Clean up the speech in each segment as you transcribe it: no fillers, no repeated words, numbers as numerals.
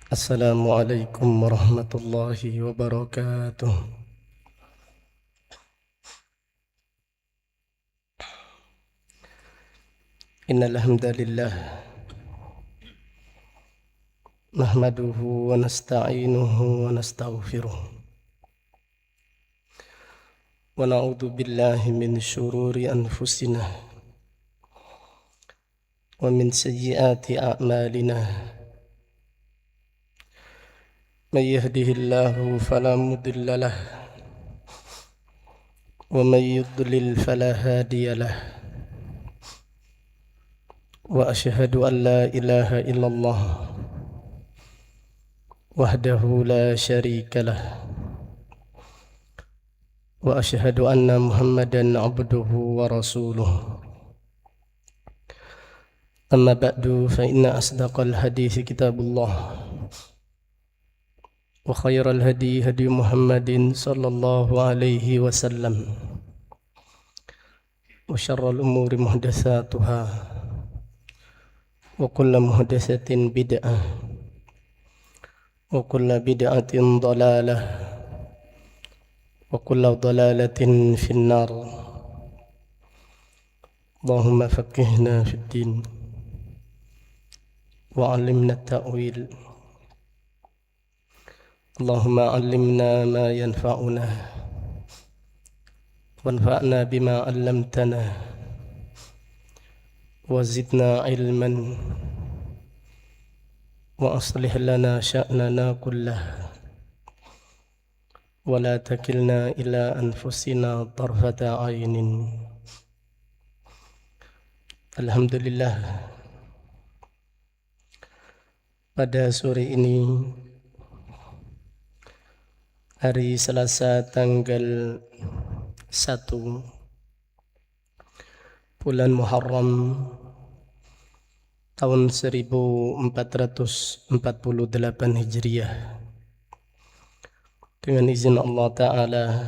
Assalamualaikum warahmatullahi wabarakatuh. Innal hamdalillah nahmaduhu wa nasta'inuhu wa nastaghfiruh wa na'udzu billahi min shururi anfusina wa min sayyiati a'malina. May yahdihillahu fala mudilla lahu wa may yudlil fala hadiya lahu. Wa asyhadu an la ilaha illallah wahdahu la syarika lah wa asyhadu anna Muhammadan abduhu wa rasuluh. Amma ba'du fa inna asdaqal hadithi kitabullah wa khairal hadi hadi Muhammadin sallallahu alaihi wasallam wa syarral umuri muhdatsatuha wa kullu muhdatsatin bid'ah wa kullu bid'atin dhalalah wa kullu dhalalatin finnar. Allahumma faqihna fid din وعلمنا التأويل. اللهم علمنا ما ينفعنا وانفعنا بما علمتنا وزدنا علما وأصلح لنا شأننا كله ولا تكلنا إلى أنفسنا طرفة عين. Alhamdulillah, pada sore ini hari Selasa tanggal 1 bulan Muharram tahun 1448 Hijriah, dengan izin Allah Ta'ala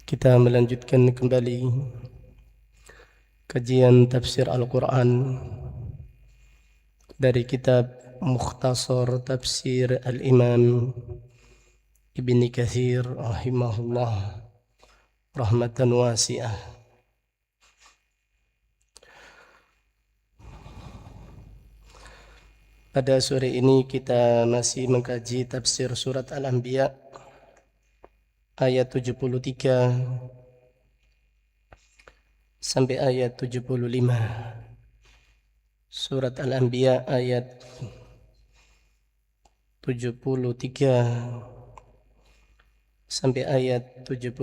kita melanjutkan kembali kajian tafsir Al-Quran dari kitab Mukhtasar Tafsir Al-Imam Ibn Katsir rahimahullah rahmatan wasi'ah. Pada sore ini kita masih mengkaji tafsir surat Al-Anbiya ayat 73 sampai ayat 75. Surat Al-Anbiya ayat 73 sampai ayat 75.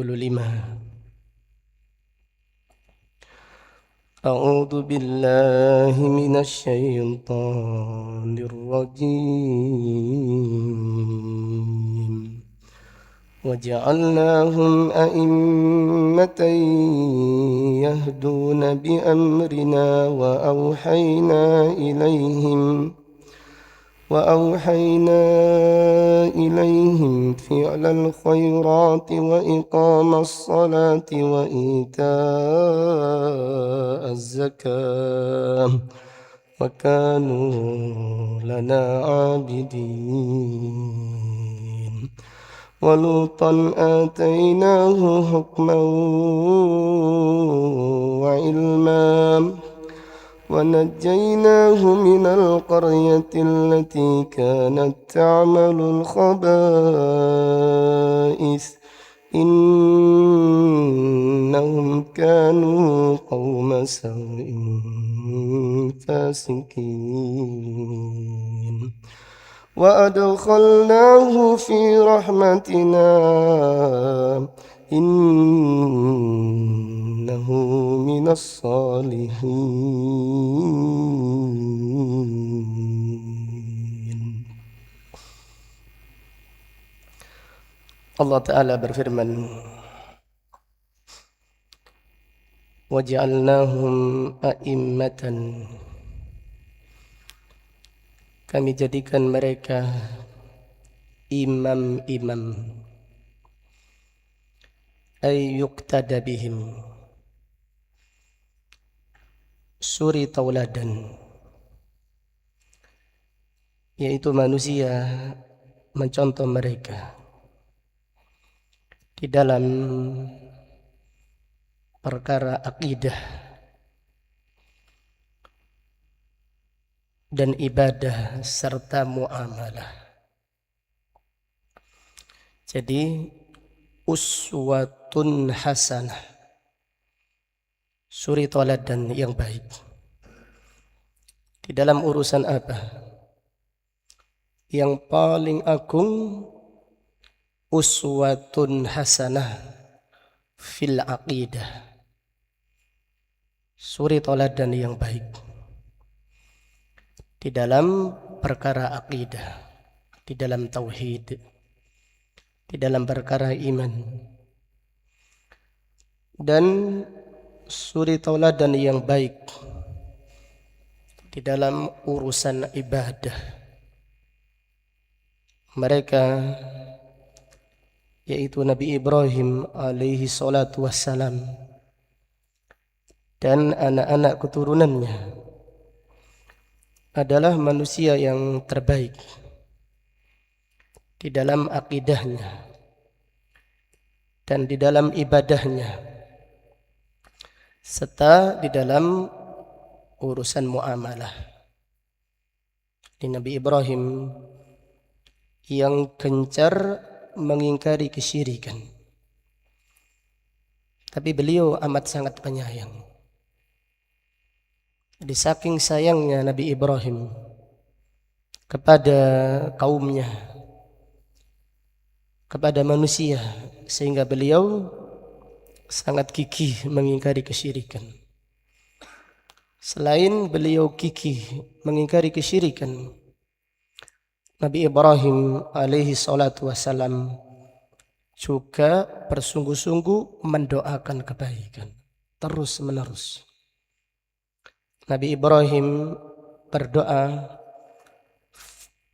A'udzu billahi minasy syaithanir rajim. وجعلناهم أئمة يهدون بأمرنا وأوحينا إليهم فعل الخيرات وإقام الصلاة وإيتاء الزكاة وكانوا لنا عابدين. ولوطا آتيناه حكما وعلما ونجيناه من القرية التي كانت تعمل الخبائث إنهم كانوا قوم سوء فاسقين. وأدخلناه في رحمتنا إنه من الصالحين. Allah Ta'ala berfirman, وَجَعَلْنَاهُمْ أَئِمَّةً, kami jadikan mereka imam-imam, ay yuqtada bihim, suri tauladan, yaitu manusia mencontoh mereka di dalam perkara akidah dan ibadah serta muamalah. Jadi uswatun hasanah, suri teladan yang baik. Di dalam urusan apa? Yang paling agung uswatun hasanah fil aqidah, suri teladan yang baik di dalam perkara aqidah, di dalam tauhid, di dalam perkara iman, dan suri tauladan yang baik di dalam urusan ibadah. Mereka yaitu Nabi Ibrahim alaihi salatu wassalam dan anak-anak keturunannya adalah manusia yang terbaik di dalam akidahnya dan di dalam ibadahnya serta di dalam urusan muamalah. Di Nabi Ibrahim yang gencar mengingkari kesyirikan, tapi beliau amat sangat penyayang. Di saking sayangnya Nabi Ibrahim kepada kaumnya, kepada manusia, sehingga beliau sangat gigih mengingkari kesyirikan. Selain beliau gigih mengingkari kesyirikan, Nabi Ibrahim alaihi salatu wassalam juga bersungguh-sungguh mendoakan kebaikan terus menerus. Nabi Ibrahim berdoa,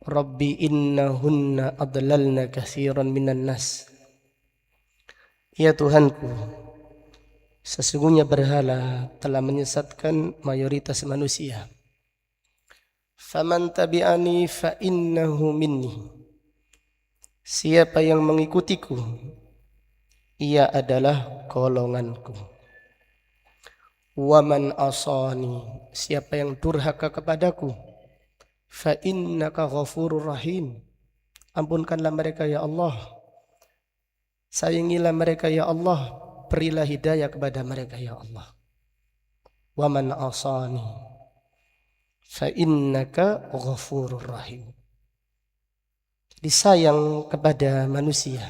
Rabbi innahunna adlalna katsiran minan nas. Ya Tuhanku, sesungguhnya berhala telah menyesatkan mayoritas manusia. Faman tabi'ani fa innahu minni. Siapa yang mengikutiku, ia adalah golonganku. Wa man asani, siapa yang durhaka kepadaku, fa innaka ghafurur rahim. Ampunkanlah mereka ya Allah. Sayangilah mereka ya Allah. Berilah hidayah kepada mereka ya Allah. Wa man asani fa innaka ghafurur rahim. Disayang kepada manusia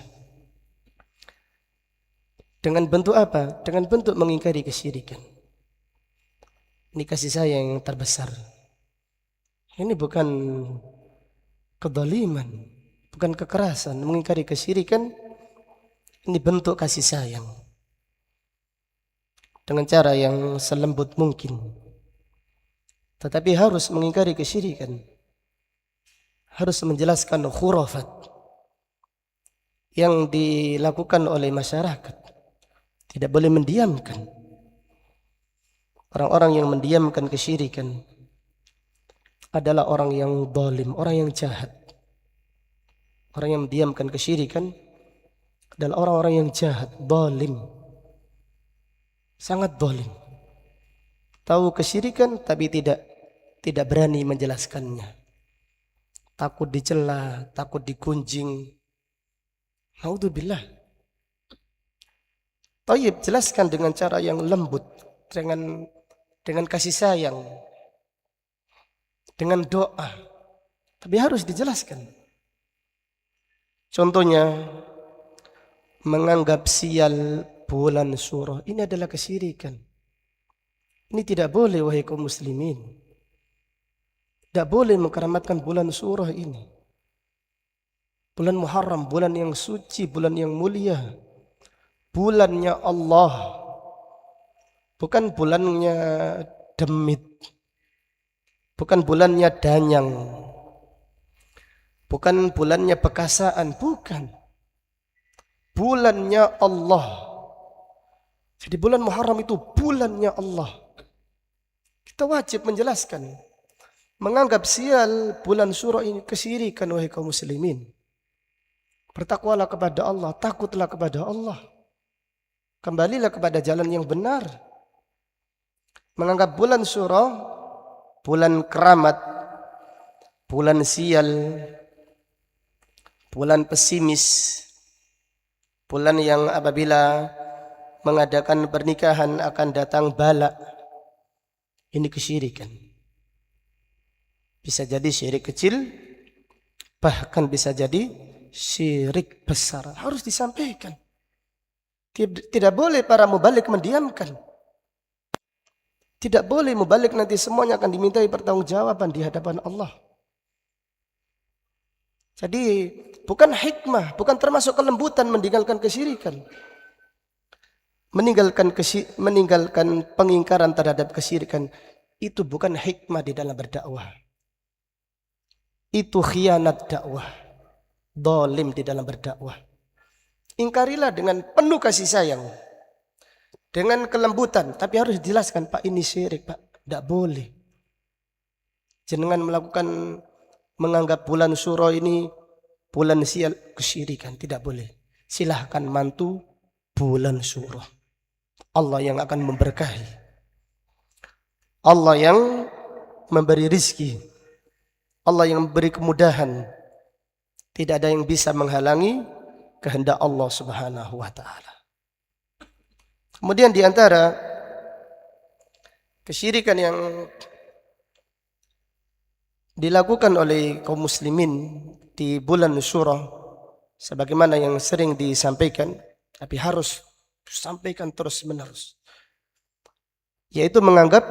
dengan bentuk apa? Dengan bentuk mengingkari kesyirikan. Ini kasih sayang yang terbesar. Ini bukan kezaliman, bukan kekerasan. Mengingkari kesyirikan ini bentuk kasih sayang dengan cara yang selembut mungkin. Tetapi harus mengingkari kesyirikan, harus menjelaskan khurafat yang dilakukan oleh masyarakat. Tidak boleh mendiamkan. Orang-orang yang mendiamkan kesyirikan adalah orang yang zalim, orang yang jahat. Orang yang mendiamkan kesyirikan adalah orang-orang yang jahat, zalim, sangat zalim. Tahu kesyirikan tapi tidak berani menjelaskannya. Takut dicela, takut digunjing. Naudzubillah. Tayyib, jelaskan dengan cara yang lembut, dengan kasih sayang, dengan doa. Tapi harus dijelaskan. Contohnya, menganggap sial bulan surah, ini adalah kesyirikan. Ini tidak boleh wahai kaum muslimin. Tidak boleh mengkeramatkan bulan surah ini. Bulan Muharram, bulan yang suci, bulan yang mulia. Bulannya Allah. Bukan bulannya demit. Bukan bulannya danyang. Bukan bulannya bekasaan, bukan. Bulannya Allah. Jadi bulan Muharram itu bulannya Allah. Kita wajib menjelaskan. menganggap sial bulan Syuro ini kesyirikan, wahai kaum muslimin. Bertakwalah kepada Allah, takutlah kepada Allah. Kembalilah kepada jalan yang benar. Menganggap bulan Syuro bulan keramat, bulan sial, bulan pesimis, bulan yang apabila mengadakan pernikahan akan datang bala. Ini kesyirikan. Bisa jadi syirik kecil, bahkan bisa jadi syirik besar. Harus disampaikan. Tidak boleh para mubalik mendiamkan. Tidak boleh mubalik, nanti semuanya akan dimintai pertanggungjawaban di hadapan Allah. Jadi bukan hikmah, bukan termasuk kelembutan meninggalkan kesyirikan. Meninggalkan pengingkaran terhadap kesyirikan itu bukan hikmah di dalam berdakwah. Itu khianat dakwah, zalim di dalam berdakwah. Ingkarilah dengan penuh kasih sayang, dengan kelembutan, tapi harus dijelaskan, Pak, ini syirik, Pak, tidak boleh. Jenengan menganggap bulan Syuro ini bulan sial, kesyirikan, tidak boleh. Silahkan mantu bulan Syuro. Allah yang akan memberkahi, Allah yang memberi rizki, Allah yang memberi kemudahan. Tidak ada yang bisa menghalangi kehendak Allah Subhanahu wa ta'ala. Kemudian di antara kesyirikan yang dilakukan oleh kaum muslimin di bulan Syuro, sebagaimana yang sering disampaikan, tapi harus sampaikan terus menerus, yaitu menganggap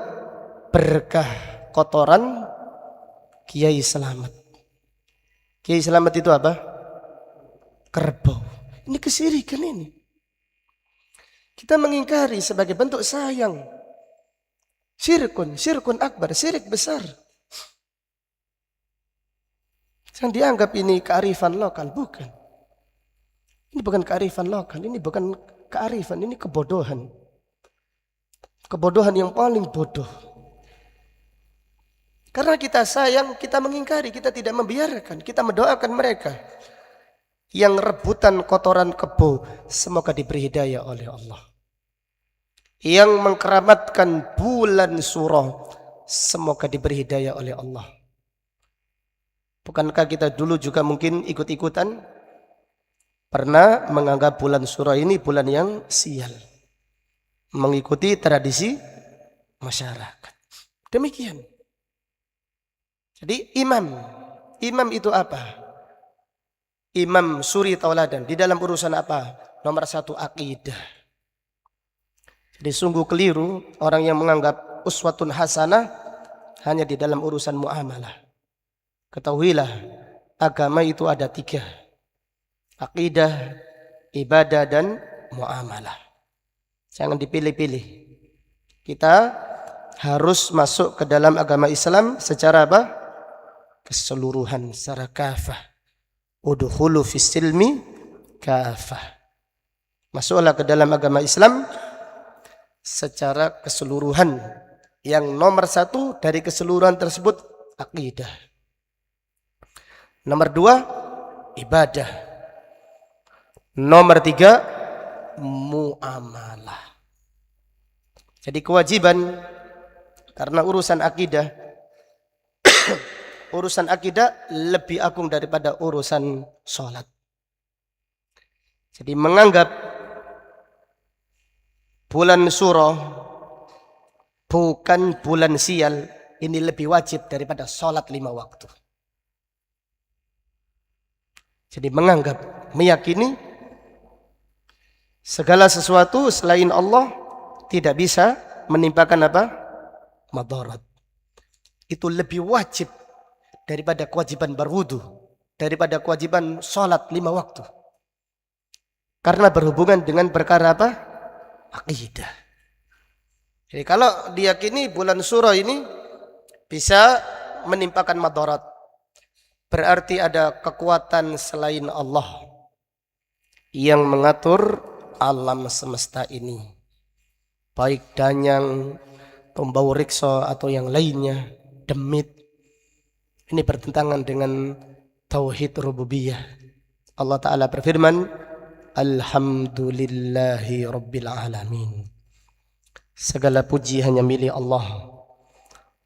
berkah kotoran Kiai Selamat. Kiai Selamat itu apa? Kerbau. Ini kesyirikan ini. Kita mengingkari sebagai bentuk sayang. Syirkun akbar, syirik besar. Yang dianggap ini kearifan lokal, bukan. Ini bukan kearifan lokal, ini bukan kearifan, ini kebodohan. Kebodohan yang paling bodoh. Karena kita sayang, kita mengingkari, kita tidak membiarkan, kita mendoakan mereka yang rebutan kotoran kebo, semoga diberi hidayah oleh Allah. Yang mengkeramatkan bulan Syuro, semoga diberi hidayah oleh Allah. Bukankah kita dulu juga mungkin ikut-ikutan pernah menganggap bulan Syuro ini bulan yang sial, mengikuti tradisi masyarakat. Demikian. Jadi imam itu apa? Imam suri tauladan di dalam urusan apa? Nomor 1, akidah. Jadi sungguh keliru orang yang menganggap uswatun hasanah hanya di dalam urusan muamalah. Ketahuilah, agama itu ada 3. Akidah, ibadah, dan muamalah. Jangan dipilih-pilih. Kita harus masuk ke dalam agama Islam secara apa? Keseluruhan, secara kafah. Udkhulu fis silmi kafah. Masuklah ke dalam agama Islam secara keseluruhan. Yang nomor 1 dari keseluruhan tersebut akidah. Nomor 2 ibadah. Nomor 3 muamalah. Jadi kewajiban, karena urusan akidah urusan akidah lebih agung daripada urusan sholat. Jadi menganggap bulan Syuro bukan bulan sial, ini lebih wajib daripada sholat 5 waktu. Jadi menganggap, meyakini segala sesuatu selain Allah tidak bisa menimpakan apa? Madarat. Itu lebih wajib daripada kewajiban berwudu, daripada kewajiban sholat 5 waktu. Karena berhubungan dengan perkara apa? Akidah. Jadi kalau diyakini bulan Syuro ini bisa menimpakan madarat, berarti ada kekuatan selain Allah yang mengatur alam semesta ini. Baik danyang, tombau riksa atau yang lainnya, demit, Ini bertentangan dengan tauhid rububiyah. Allah Ta'ala berfirman, Alhamdulillahi Rabbil Alamin. Segala puji hanya milik Allah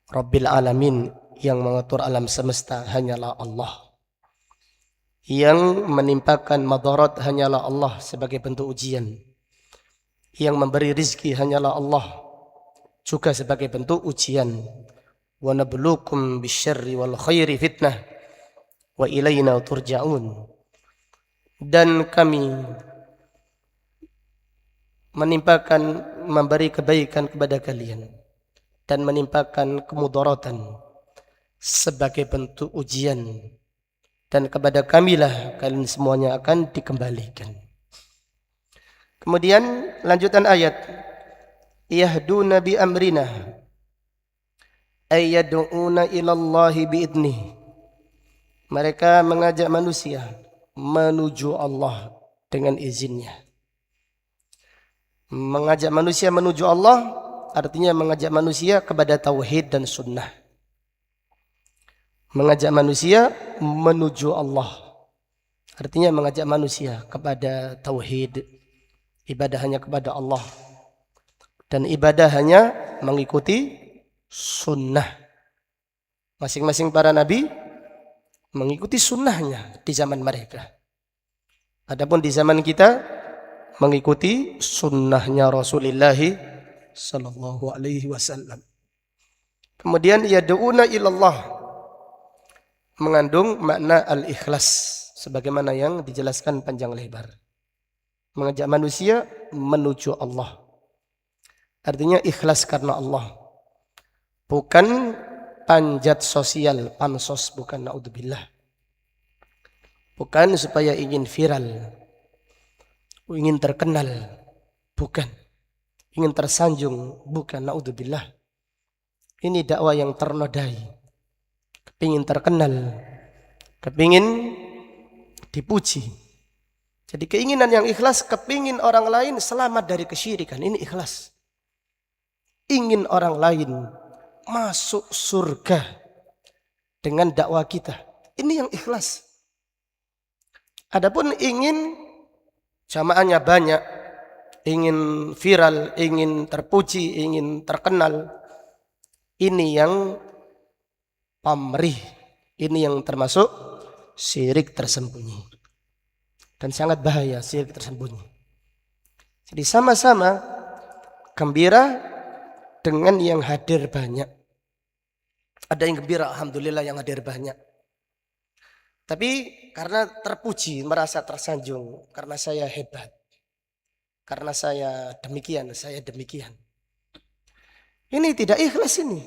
Rabbil Alamin, yang mengatur alam semesta hanyalah Allah. Yang menimpakan madarat hanyalah Allah sebagai bentuk ujian. Yang memberi rizki hanyalah Allah juga sebagai bentuk ujian. Wa nabluukum bisyarri wal khairi fitnah wa ilaina turja'un. Dan kami memberi kebaikan kepada kalian dan menimpakan kemudaratan sebagai bentuk ujian, dan kepada kamilah kalian semuanya akan dikembalikan. Kemudian lanjutan ayat, yahduna bi amrina ay yad'una ila Allahi biidnih. Mereka mengajak manusia menuju Allah dengan izinnya. Mengajak manusia menuju Allah artinya mengajak manusia kepada tauhid dan sunnah. Mengajak manusia menuju Allah artinya mengajak manusia kepada tauhid, ibadah hanya kepada Allah, dan ibadah hanya mengikuti sunnah. Masing-masing para nabi mengikuti sunnahnya di zaman mereka. Adapun di zaman kita mengikuti sunnahnya Rasulullah sallallahu alaihi wasallam. Kemudian yad'una ilallah mengandung makna al-ikhlas sebagaimana yang dijelaskan panjang lebar. Mengajak manusia menuju Allah artinya ikhlas karena Allah, bukan panjat sosial, pansos, bukan, naudzubillah. Bukan supaya ingin viral, ingin terkenal, bukan. Ingin tersanjung, bukan, naudzubillah. Ini dakwah yang ternodai. Kepingin terkenal, kepingin dipuji. Jadi keinginan yang ikhlas, kepingin orang lain selamat dari kesyirikan, ini ikhlas. Ingin orang lain masuk surga dengan dakwah kita, ini yang ikhlas. Adapun ingin jamaahnya banyak, ingin viral, ingin terpuji, ingin terkenal, ini yang pamrih, ini yang termasuk syirik tersembunyi, dan sangat bahaya syirik tersembunyi. Jadi sama-sama gembira dengan yang hadir banyak. Ada yang gembira, alhamdulillah yang hadir banyak. Tapi karena terpuji, merasa tersanjung, karena saya hebat, karena saya demikian, saya demikian. Ini tidak ikhlas ini.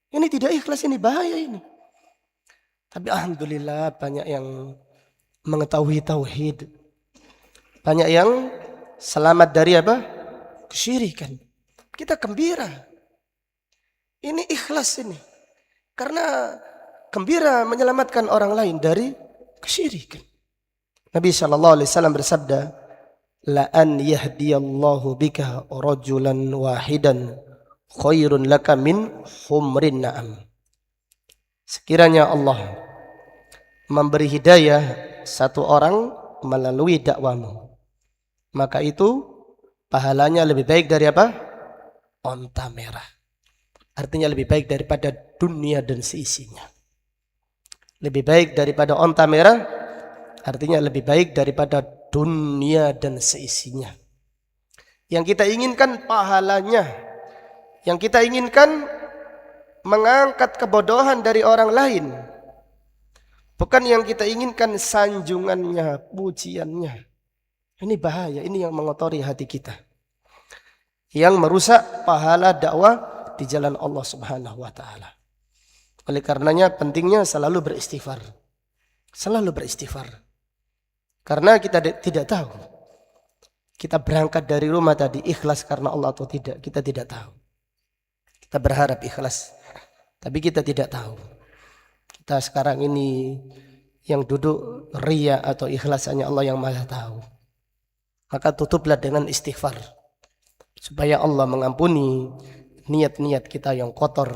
Ini tidak ikhlas, ini bahaya ini. Tapi alhamdulillah banyak yang mengetahui tauhid. Banyak yang selamat dari apa? Kesyirikan. Kita gembira. Ini ikhlas ini. Karena gembira menyelamatkan orang lain dari kesyirikan. Nabi SAW bersabda, la an yahdiyallahu bika rajulan wahidan khairun laka min humrin na'am. Sekiranya Allah memberi hidayah satu orang melalui dakwamu, maka itu pahalanya lebih baik dari apa? Onta merah. Artinya lebih baik daripada dunia dan seisinya. Lebih baik daripada onta merah, artinya lebih baik daripada dunia dan seisinya. Yang kita inginkan pahalanya. Yang kita inginkan mengangkat kebodohan dari orang lain. Bukan yang kita inginkan sanjungannya, pujiannya. Ini bahaya, ini yang mengotori hati kita. Yang merusak pahala dakwah di jalan Allah Subhanahu wa taala. Oleh karenanya pentingnya selalu beristighfar. Selalu beristighfar. Karena kita tidak tahu. Kita berangkat dari rumah tadi ikhlas karena Allah atau tidak, kita tidak tahu. Kita berharap ikhlas, tapi kita tidak tahu. Kita sekarang ini yang duduk riya atau ikhlas hanya Allah yang Maha tahu. Maka tutuplah dengan istighfar supaya Allah mengampuni niat-niat kita yang kotor,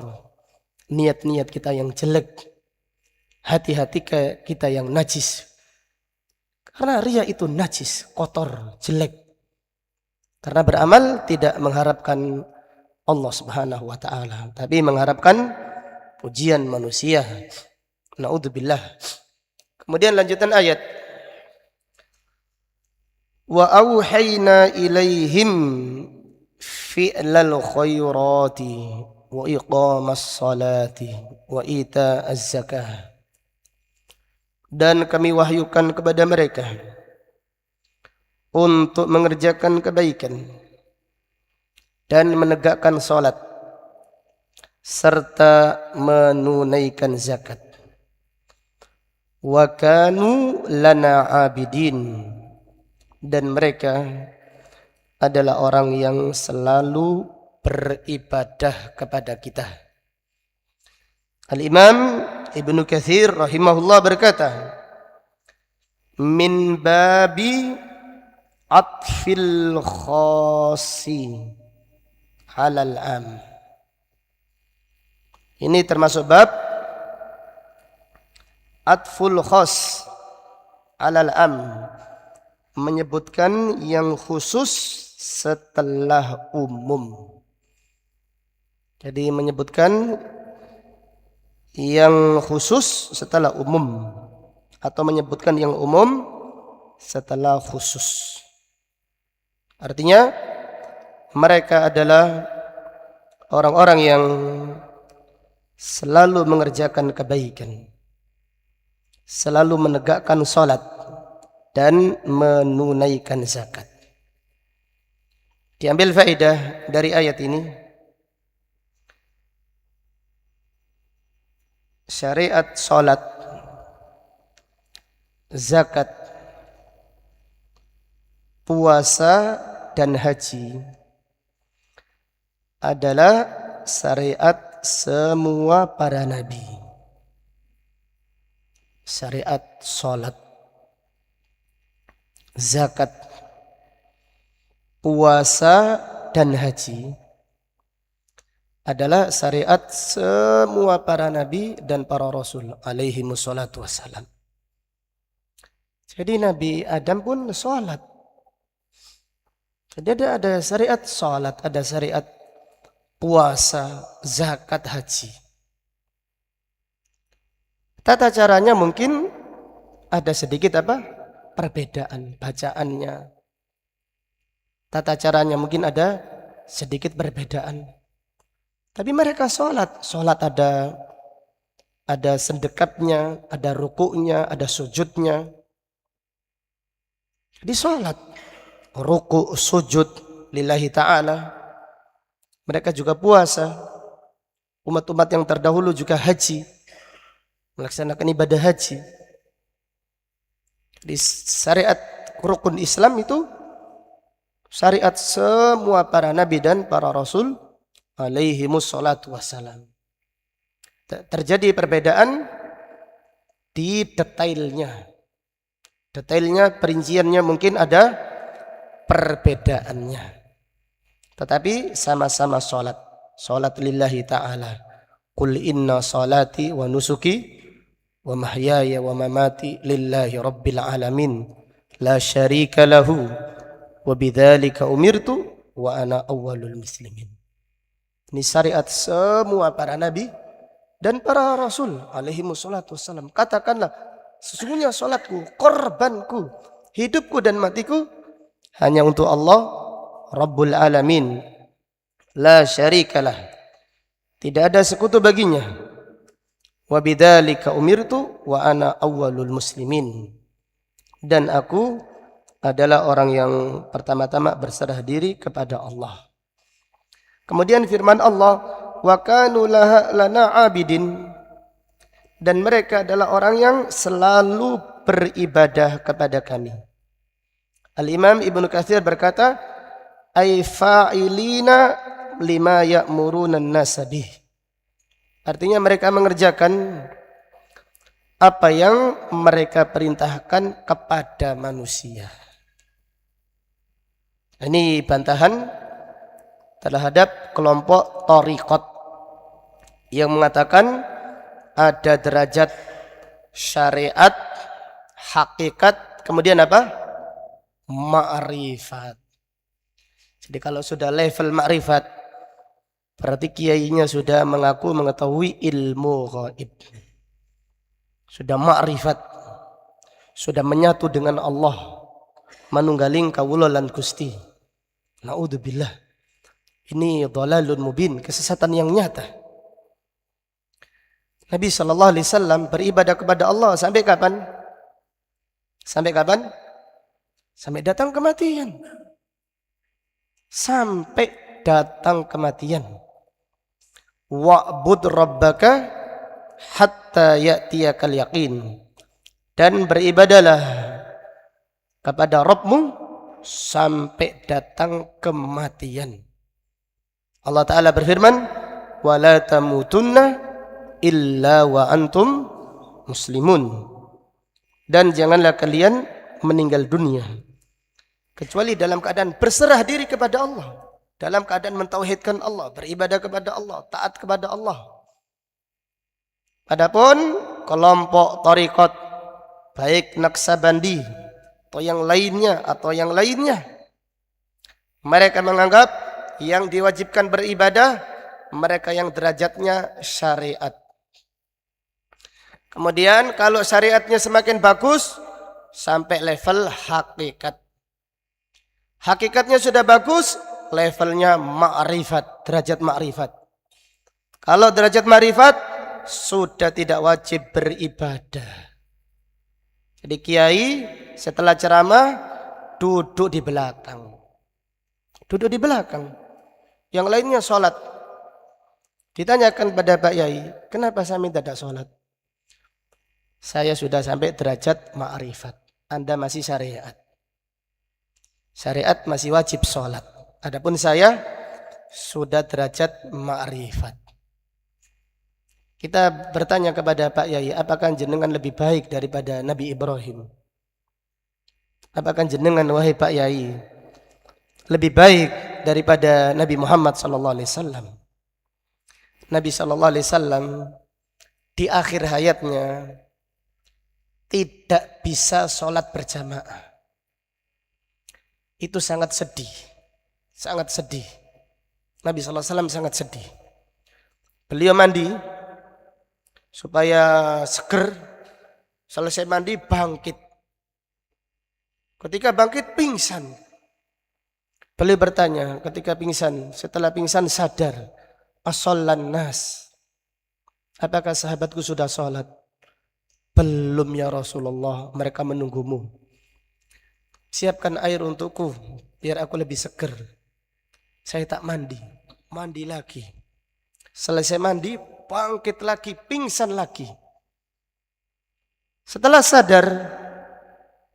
niat-niat kita yang jelek, hati-hati kita yang najis. Karena riya itu najis, kotor, jelek. Karena beramal tidak mengharapkan Allah Subhanahu wa taala, tapi mengharapkan pujian manusia. Naudzubillah. Kemudian lanjutan ayat. Wa auhayna ilaihim fi'lal khairati wa iqamas salati wa ita'az zakah. Dan kami wahyukan kepada mereka untuk mengerjakan kebaikan dan menegakkan salat serta menunaikan zakat. Wa kanu lana abidin, dan mereka adalah orang yang selalu beribadah kepada kita. Al-Imam Ibnu Katsir rahimahullah berkata, min babi atfil khasi halal am. Ini termasuk bab atful khas alal am, menyebutkan yang khusus setelah umum. Jadi menyebutkan yang khusus setelah umum, atau menyebutkan yang umum setelah khusus. Artinya mereka adalah orang-orang yang selalu mengerjakan kebaikan, selalu menegakkan salat dan menunaikan zakat. Diambil faedah dari ayat ini, syariat salat, zakat, puasa dan haji adalah syariat semua para nabi. Syariat salat, zakat, puasa dan haji adalah syariat semua para nabi dan para rasul alaihi wassalatu wassalam. Jadi Nabi Adam pun salat. Jadi ada syariat salat, ada syariat puasa, zakat, haji. Tata caranya mungkin ada sedikit perbedaan bacaannya. Tata caranya mungkin ada sedikit perbedaan. Tapi mereka salat ada sendekatnya, ada rukuknya, ada sujudnya. Jadi salat, rukuk, sujud lillahi ta'ala. Mereka juga puasa. Umat-umat yang terdahulu juga haji, melaksanakan ibadah haji. Di syariat rukun Islam itu syariat semua para nabi dan para rasul alaihi wassalatu wassalam. Terjadi perbedaan di detailnya. Detailnya, perinciannya mungkin ada perbedaannya. Tetapi sama-sama salat. Salat lillahi ta'ala. Qul inna salati wa nusuki wa mahyaya wa mamati lillahi rabbil alamin. La syarika lahu wa bidzalika umirtu wa ana awwalul muslimin. Ini syariat semua para nabi dan para rasul alaihi wassalatu wassalam. Katakanlah, sesungguhnya salatku, korbanku, hidupku dan matiku hanya untuk Allah Rabbul Alamin. La syarikalah, tidak ada sekutu baginya. Wa bidzalika umirtu wa ana awwalul muslimin. Dan aku adalah orang yang pertama-tama berserah diri kepada Allah. Kemudian firman Allah, wa kanu lana abidin, dan mereka adalah orang yang selalu beribadah kepada kami. Al-Imam Ibnu Katsir berkata, ay fa'ilina lima ya'muruna an-nasa bih. Artinya mereka mengerjakan apa yang mereka perintahkan kepada manusia. Ini bantahan terhadap kelompok thariqat yang mengatakan ada derajat syariat, hakikat, kemudian apa? Ma'rifat. Jadi kalau sudah level ma'rifat, berarti kiainya sudah mengaku mengetahui ilmu gaib. Sudah ma'rifat, sudah menyatu dengan Allah, manunggaling kawula lan Gusti. Naudzubillah. Ini dhalalun mubin, kesesatan yang nyata. Nabi SAW beribadah kepada Allah sampai kapan? Sampai kapan? Sampai datang kematian. Sampai datang kematian. Wa'bud rabbaka hatta ya'tiyakal yaqin. Dan beribadalah kepada Rabbmu sampai datang kematian. Allah Ta'ala berfirman, وَلَا تَمُوتُنَّ إِلَّا وَأَنْتُمْ مُسْلِمُونَ. Dan janganlah kalian meninggal dunia kecuali dalam keadaan berserah diri kepada Allah, dalam keadaan mentauhidkan Allah, beribadah kepada Allah, taat kepada Allah. Adapun kelompok tariqat, baik Naqsabandi atau yang lainnya, mereka menganggap yang diwajibkan beribadah mereka yang derajatnya syariat. Kemudian kalau syariatnya semakin bagus sampai level hakikat. Hakikatnya sudah bagus, levelnya ma'rifat, derajat ma'rifat. Kalau derajat ma'rifat sudah tidak wajib beribadah. Jadi kiai setelah ceramah duduk di belakang. Duduk di belakang. Yang lainnya sholat. Ditanyakan pada Pak Yai, kenapa saya tidak sholat? Saya sudah sampai derajat ma'rifat. Anda masih syariat. Syariat masih wajib sholat. Adapun saya sudah derajat ma'rifat. Kita bertanya kepada Pak Yai, apakah jenengan lebih baik daripada Nabi Ibrahim? Apakah jenengan, wahai Pak Yai, lebih baik daripada Nabi Muhammad SAW? Nabi SAW di akhir hayatnya tidak bisa sholat berjamaah. Itu sangat sedih. Sangat sedih. Nabi SAW sangat sedih. Beliau mandi supaya seger. Selesai mandi bangkit. Ketika bangkit pingsan. Beliau bertanya ketika pingsan. Setelah pingsan sadar. As-shollan nas. Apakah sahabatku sudah sholat? Belum ya Rasulullah, mereka menunggumu. Siapkan air untukku biar aku lebih seger. Saya tak mandi, mandi lagi. Selesai mandi, bangkit lagi, pingsan lagi. Setelah sadar,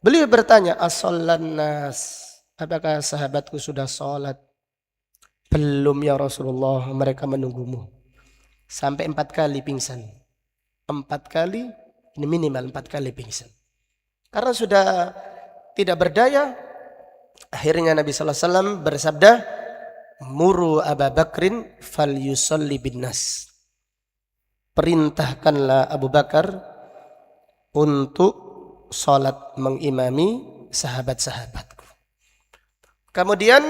beliau bertanya, as-shollan nas. Apakah sahabatku sudah sholat? Belum ya Rasulullah, mereka menunggumu. Sampai 4 kali pingsan. 4 kali, ini minimal 4 kali pingsan. Karena sudah tidak berdaya, akhirnya Nabi SAW bersabda, Muru Abu Bakrin fal yusalli bin nas. Perintahkanlah Abu Bakar untuk sholat mengimami sahabat-sahabatku. Kemudian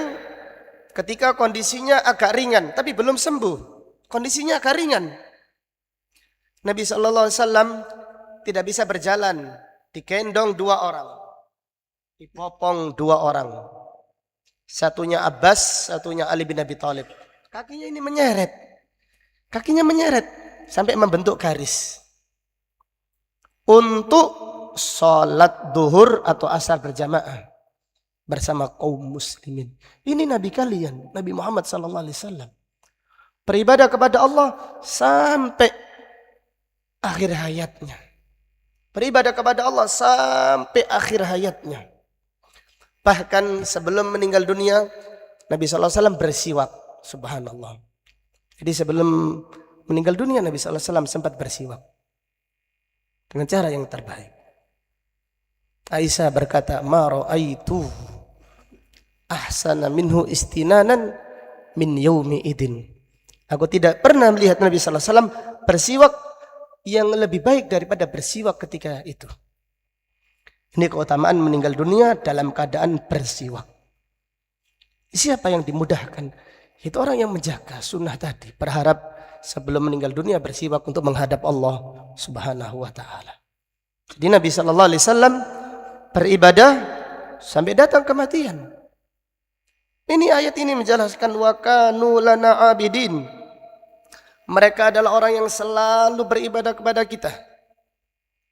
ketika kondisinya agak ringan, tapi belum sembuh, kondisinya agak ringan, Nabi SAW tidak bisa berjalan, digendong 2 orang, dipopong 2 orang, satunya Abbas, satunya Ali bin Abi Thalib. Kakinya ini menyeret sampai membentuk garis untuk sholat duhur atau asar berjamaah bersama kaum muslimin. Ini Nabi kalian, Nabi Muhammad SAW, beribadah kepada Allah sampai akhir hayatnya. Beribadah kepada Allah sampai akhir hayatnya. Bahkan sebelum meninggal dunia, Nabi SAW bersiwak. Subhanallah. Jadi sebelum meninggal dunia, Nabi SAW sempat bersiwak dengan cara yang terbaik. Aisyah berkata, ma ra'aitu ahsana minhu istinanan min yaumi idin. Aku tidak pernah melihat Nabi SAW bersiwak yang lebih baik daripada bersiwak ketika itu. Ini keutamaan meninggal dunia dalam keadaan bersiwak. Siapa yang dimudahkan? Itu orang yang menjaga sunnah tadi, berharap sebelum meninggal dunia bersiwak untuk menghadap Allah Subhanahu wa taala. Jadi Nabi sallallahu alaihi wasallam beribadah sampai datang kematian. Ini ayat ini menjelaskan wa kanu lana abidin. Mereka adalah orang yang selalu beribadah kepada kita.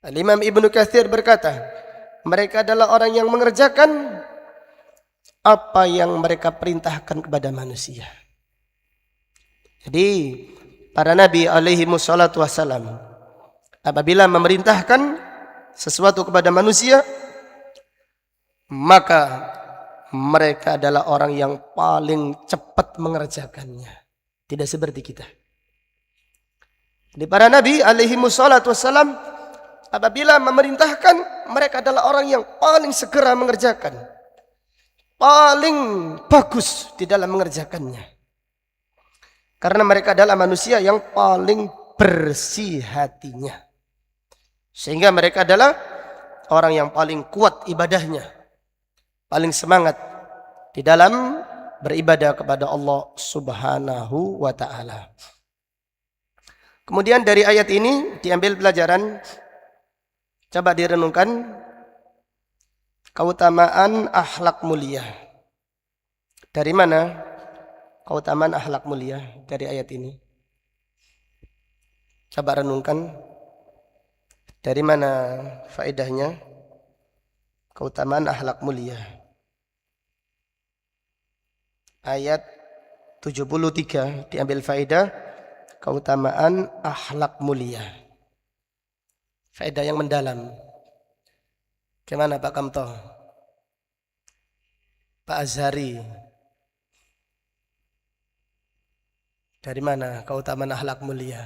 Al-Imam Ibnu Katsir berkata, mereka adalah orang yang mengerjakan apa yang mereka perintahkan kepada manusia. Jadi para nabi alaihi wassalatu wassalam apabila memerintahkan sesuatu kepada manusia, maka mereka adalah orang yang paling cepat mengerjakannya. Tidak seperti kita. Di para nabi alaihi wassalatu wassalam apabila memerintahkan, mereka adalah orang yang paling segera mengerjakan, paling bagus di dalam mengerjakannya. Karena mereka adalah manusia yang paling bersih hatinya. Sehingga mereka adalah orang yang paling kuat ibadahnya, paling semangat di dalam beribadah kepada Allah Subhanahu wa ta'ala. Kemudian dari ayat ini diambil pelajaran, coba direnungkan keutamaan akhlak mulia. Dari mana keutamaan akhlak mulia dari ayat ini? Coba renungkan dari mana faedahnya keutamaan akhlak mulia. Ayat 73 diambil faedah keutamaan akhlak mulia. Faedah yang mendalam. Gimana Pak Kamto? Pak Azhari. Dari mana keutamaan akhlak mulia?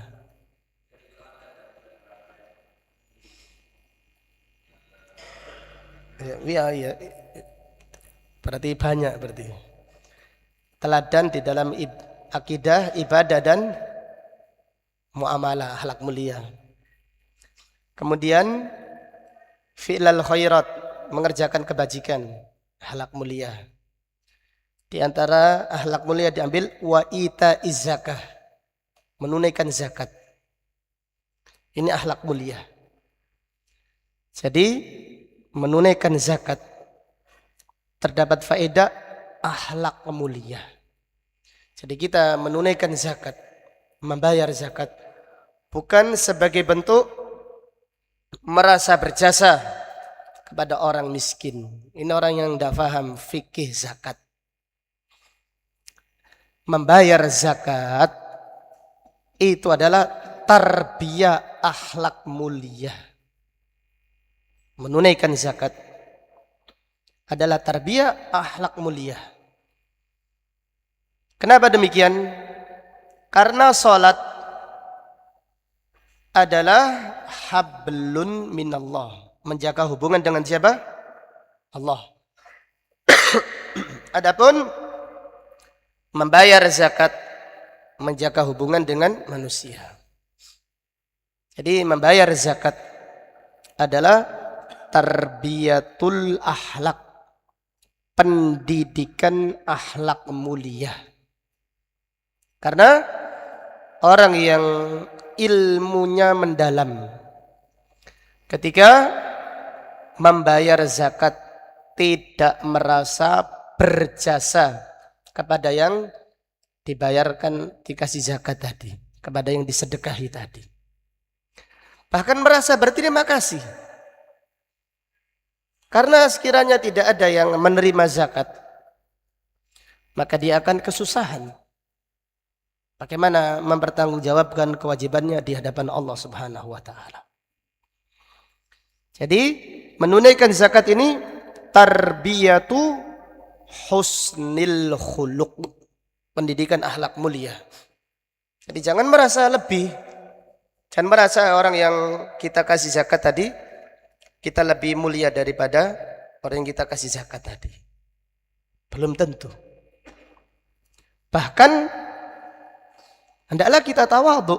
Ya. Berarti banyak berarti. Teladan di dalam akidah, ibadah dan muamalah akhlak mulia. Kemudian fi'lal khairat, mengerjakan kebajikan, akhlak mulia. Di antara akhlak mulia diambil wa ita'iz zakah, menunaikan zakat. Ini akhlak mulia. Jadi menunaikan zakat terdapat faedah akhlak mulia. Jadi kita menunaikan zakat, membayar zakat bukan sebagai bentuk merasa berjasa kepada orang miskin. Ini orang yang tidak paham fikih zakat. Membayar zakat itu adalah tarbiyah akhlak mulia. Menunaikan zakat adalah tarbiyah akhlak mulia. Kenapa demikian? Karena salat adalah hablun minallah, menjaga hubungan dengan siapa? Allah. Adapun membayar zakat menjaga hubungan dengan manusia. Jadi membayar zakat adalah tarbiyatul akhlak, pendidikan akhlak mulia. Karena orang yang ilmunya mendalam ketika membayar zakat tidak merasa berjasa kepada yang dibayarkan, dikasih zakat tadi, kepada yang disedekahi tadi. Bahkan merasa berterima kasih. Karena sekiranya tidak ada yang menerima zakat, maka dia akan kesusahan. Bagaimana mempertanggungjawabkan kewajibannya di hadapan Allah Subhanahu wa taala. Jadi menunaikan zakat ini tarbiyatu husnil khuluq, pendidikan akhlak mulia. Jadi jangan merasa lebih. Jangan merasa orang yang kita kasih zakat tadi kita lebih mulia daripada orang yang kita kasih zakat tadi. Belum tentu. Bahkan hendaklah kita tawadhu.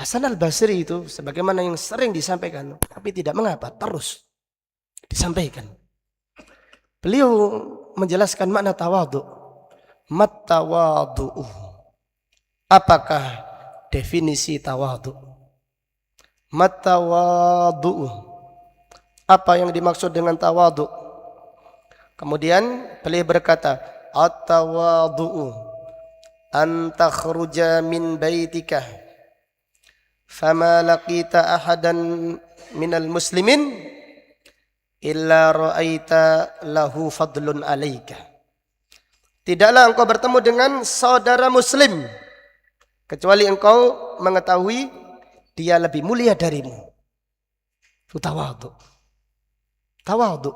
Hasan al-Basri itu sebagaimana yang sering disampaikan, tapi tidak mengapa, terus disampaikan. Beliau menjelaskan makna tawadhu. Mat tawadhu. Apakah definisi tawadhu? Mat tawadhu. Apa yang dimaksud dengan tawadhu? Kemudian beliau berkata, at-tawadhu an takhruja min baitika fama laqita ahadan minal muslimin illa ra'aita lahu fadlun alaika. Tidaklah engkau bertemu dengan saudara muslim kecuali engkau mengetahui dia lebih mulia darimu. Itu tawadhu. Tawadhu.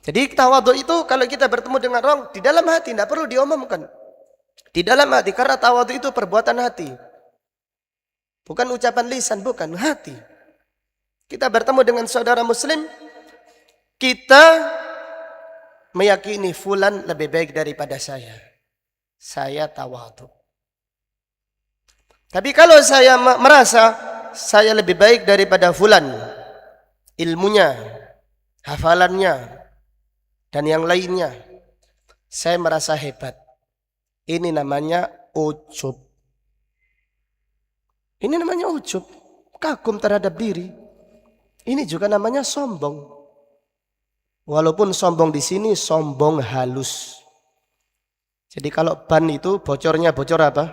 Jadi tawadhu itu kalau kita bertemu dengan orang di dalam hati, tidak perlu diomongkan. Di dalam hati, karena tawadhu itu perbuatan hati. Bukan ucapan lisan, bukan hati. Kita bertemu dengan saudara muslim, kita meyakini fulan lebih baik daripada saya. Saya tawadhu. Tapi kalau saya merasa saya lebih baik daripada fulan, ilmunya, hafalannya, dan yang lainnya, saya merasa hebat. Ini namanya ujub. Ini namanya ujub, kagum terhadap diri. Ini juga namanya sombong. Walaupun sombong di sini sombong halus. Jadi kalau ban itu bocornya bocor apa?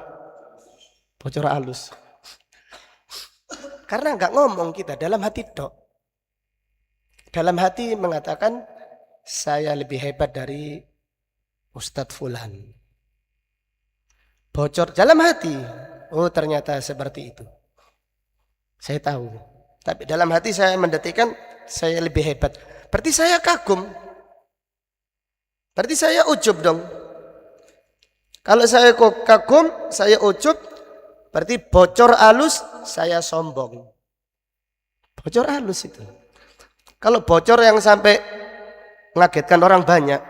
Bocor halus. Karena enggak ngomong kita, dalam hati dok. Dalam hati mengatakan saya lebih hebat dari Ustadz Fulan. Bocor dalam hati. Oh ternyata seperti itu. Saya tahu. Tapi dalam hati saya mendetikkan saya lebih hebat. Berarti saya kagum. Berarti saya ujub dong. Kalau saya kagum, saya ujub. Berarti bocor halus, saya sombong. Bocor halus itu. Kalau bocor yang sampai mengagetkan orang banyak,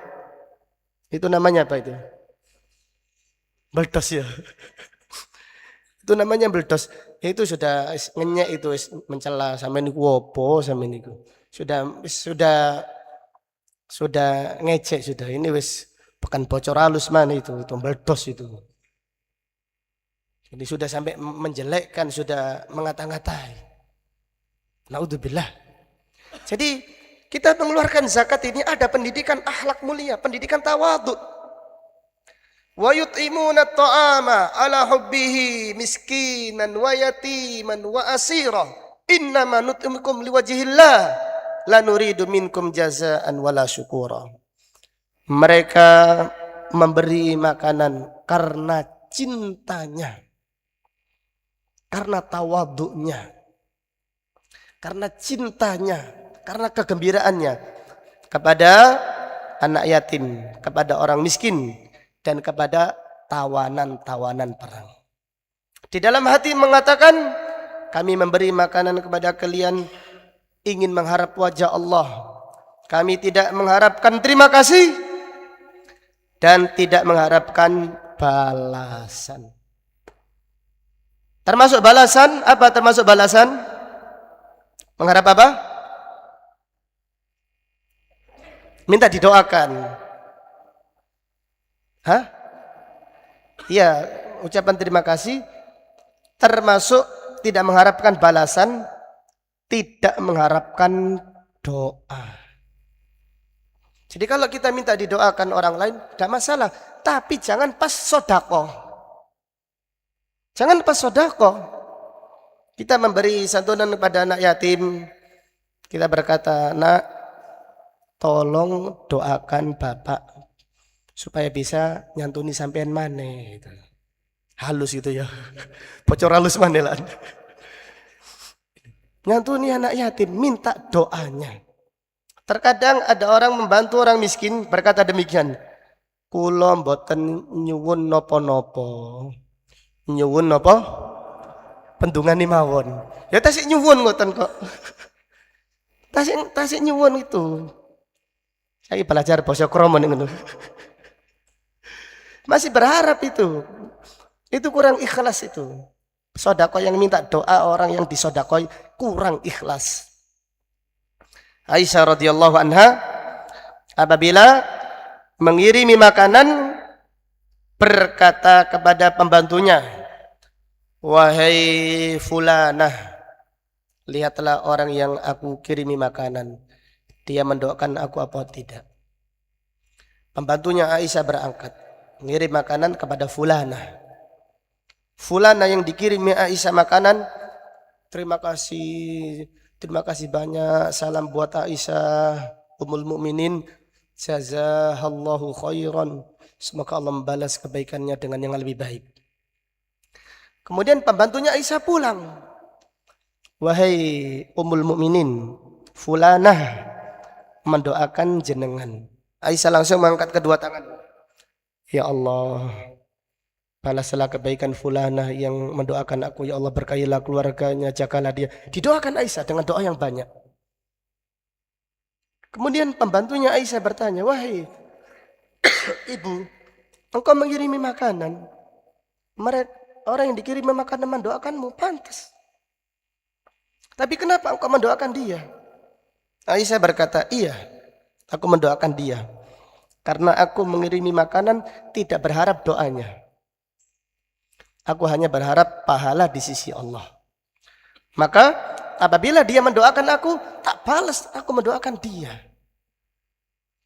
itu namanya apa itu? Meledos ya. Itu namanya meledos. Itu sudah ngenyek itu mencela sampai niku opo sampai niku. Sudah ngecek sudah. Ini wis bukan bocor halus mana itu meledos itu. Jadi sudah sampai menjelekkan, sudah mengata-ngatai. Naudzubillah. Jadi kita mengeluarkan zakat ini ada pendidikan akhlak mulia, pendidikan tawadhu. Wa yut'imuna at-ta'ama ala hubbihi miskinan wa yatiman wa asira. Innama nut'imukum liwajhillah la nuridu minkum jazaan wala syukura. Mereka memberi makanan karena cintanya, karena tawadhu'nya, karena cintanya, karena kegembiraannya kepada anak yatim, kepada orang miskin, dan kepada tawanan-tawanan perang. Di dalam hati mengatakan, kami memberi makanan kepada kalian ingin mengharap wajah Allah. Kami tidak mengharapkan terima kasih dan tidak mengharapkan balasan. Termasuk balasan, apa termasuk balasan? Mengharap apa? Minta didoakan. Hah? Iya, ucapan terima kasih termasuk tidak mengharapkan balasan, tidak mengharapkan doa. Jadi kalau kita minta didoakan orang lain, tidak masalah. Tapi jangan pas sodako. Jangan pas sodako. Kita memberi santunan kepada anak yatim. Kita berkata, nak, tolong doakan bapak supaya bisa nyantuni sampean maneh gitu. Halus gitu ya. Bocor halus manelan. Nyantuni anak yatim, minta doanya. Terkadang ada orang membantu orang miskin berkata demikian. Kula mboten nyuwun napa-napa. Nyuwun napa? Pendungane mawon. Ya tasik nyuwun ngoten kok. Tasik nyuwun itu. Saya belajar basa kromo ngono. Masih berharap itu. Itu kurang ikhlas itu. Sedekah yang minta doa orang yang disodakoi kurang ikhlas. Aisyah radhiyallahu anha apabila mengirimi makanan berkata kepada pembantunya, wahai fulanah, lihatlah orang yang aku kirimi makanan, dia mendoakan aku apa tidak. Pembantunya Aisyah berangkat mengirim makanan kepada fulanah. Fulanah yang dikirimi Aisyah makanan, terima kasih banyak, salam buat Aisyah Ummul Mukminin, jazahallahu khairan, semoga Allah membalas kebaikannya dengan yang lebih baik. Kemudian pembantunya Aisyah pulang, wahai Ummul Mukminin, fulanah mendoakan jenengan. Aisyah langsung mengangkat kedua tangan, ya Allah, balaslah kebaikan fulanah yang mendoakan aku, ya Allah, berkahilah keluarganya, jagalah dia. Didoakan Aisyah dengan doa yang banyak. Kemudian pembantunya Aisyah bertanya, wahai ibu, engkau mengirimi makanan, orang yang dikirimi makanan mendoakanmu, pantas. Tapi kenapa engkau mendoakan dia? Aisyah berkata, iya, aku mendoakan dia karena aku mengirimi makanan tidak berharap doanya. Aku hanya berharap pahala di sisi Allah. Maka apabila dia mendoakan aku, tak balas, aku mendoakan dia.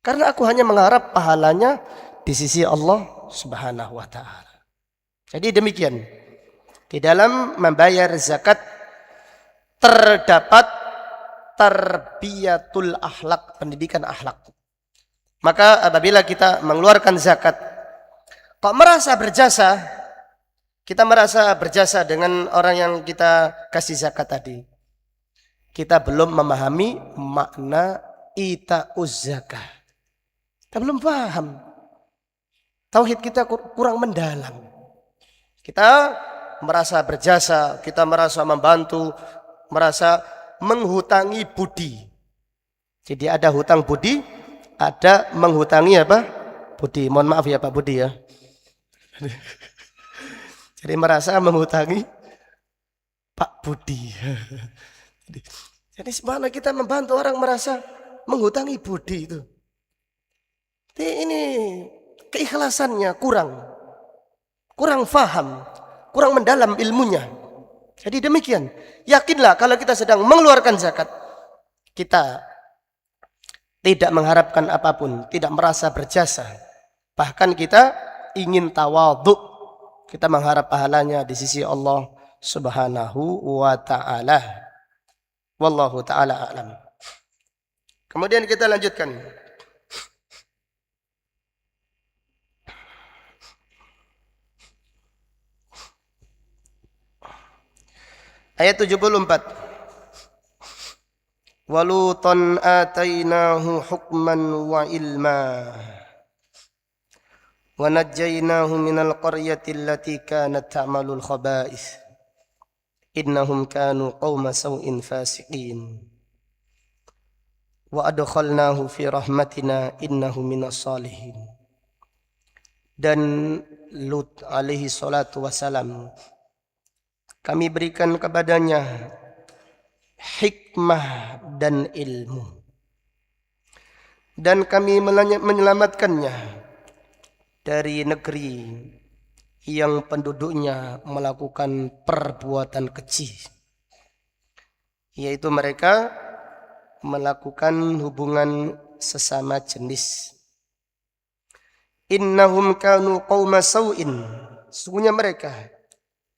Karena aku hanya mengharap pahalanya di sisi Allah Subhanahu wa ta'ala. Jadi demikian. Di dalam membayar zakat terdapat tarbiyatul akhlak, pendidikan akhlak. Maka apabila kita mengeluarkan zakat, kok merasa berjasa, kita merasa berjasa dengan orang yang kita kasih zakat tadi, kita belum memahami makna ita'uz zakah. Kita belum paham. Tauhid kita kurang mendalam. Kita merasa berjasa, kita merasa membantu, merasa menghutangi budi. Jadi ada hutang budi, ada menghutangi apa? Budi. Mohon maaf ya Pak Budi ya. Jadi merasa menghutangi Pak Budi. Jadi semana kita membantu orang merasa menghutangi budi itu. Jadi ini keikhlasannya kurang faham, kurang mendalam ilmunya. Jadi demikian. Yakinlah kalau kita sedang mengeluarkan zakat, kita tidak mengharapkan apapun, tidak merasa berjasa. Bahkan kita ingin tawadhu. Kita mengharap pahalanya di sisi Allah Subhanahu wa ta'ala. Wallahu ta'ala a'lam. Kemudian kita lanjutkan. Ayat 74. Walutan atainahu hukman wa ilma. Wa najjaynahu minal qaryati allati kanat ta'malul khaba'ith. Innahum kanu qauma saw'in fasiqin. Wa adkhalnahu fi rahmatina innahu minas salihin. Dan Lut alaihi salatu wassalam, kami berikan kepadanya hikmah dan ilmu. Dan kami menyelamatkannya dari negeri yang penduduknya melakukan perbuatan keji, yaitu mereka melakukan hubungan sesama jenis. Innahum kanu qauma sau'in, sesungguhnya mereka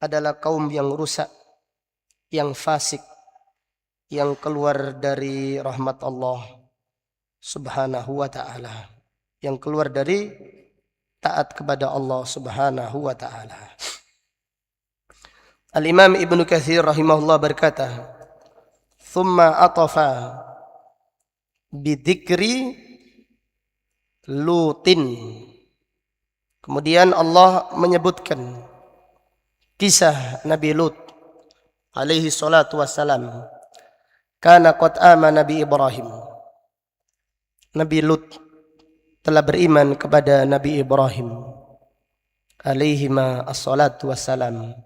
adalah kaum yang rusak, yang fasik, yang keluar dari rahmat Allah Subhanahu wa ta'ala, yang keluar dari taat kepada Allah Subhanahu wa ta'ala. Al-Imam Ibnu Katsir rahimahullah berkata, "Tsumma atafa bidzikri Lutin." Kemudian Allah menyebutkan kisah Nabi Lut alaihi salatu wassalam. Kana qad amana Nabi Ibrahim. Nabi Lut telah beriman kepada Nabi Ibrahim alaihima assalatu wassalam.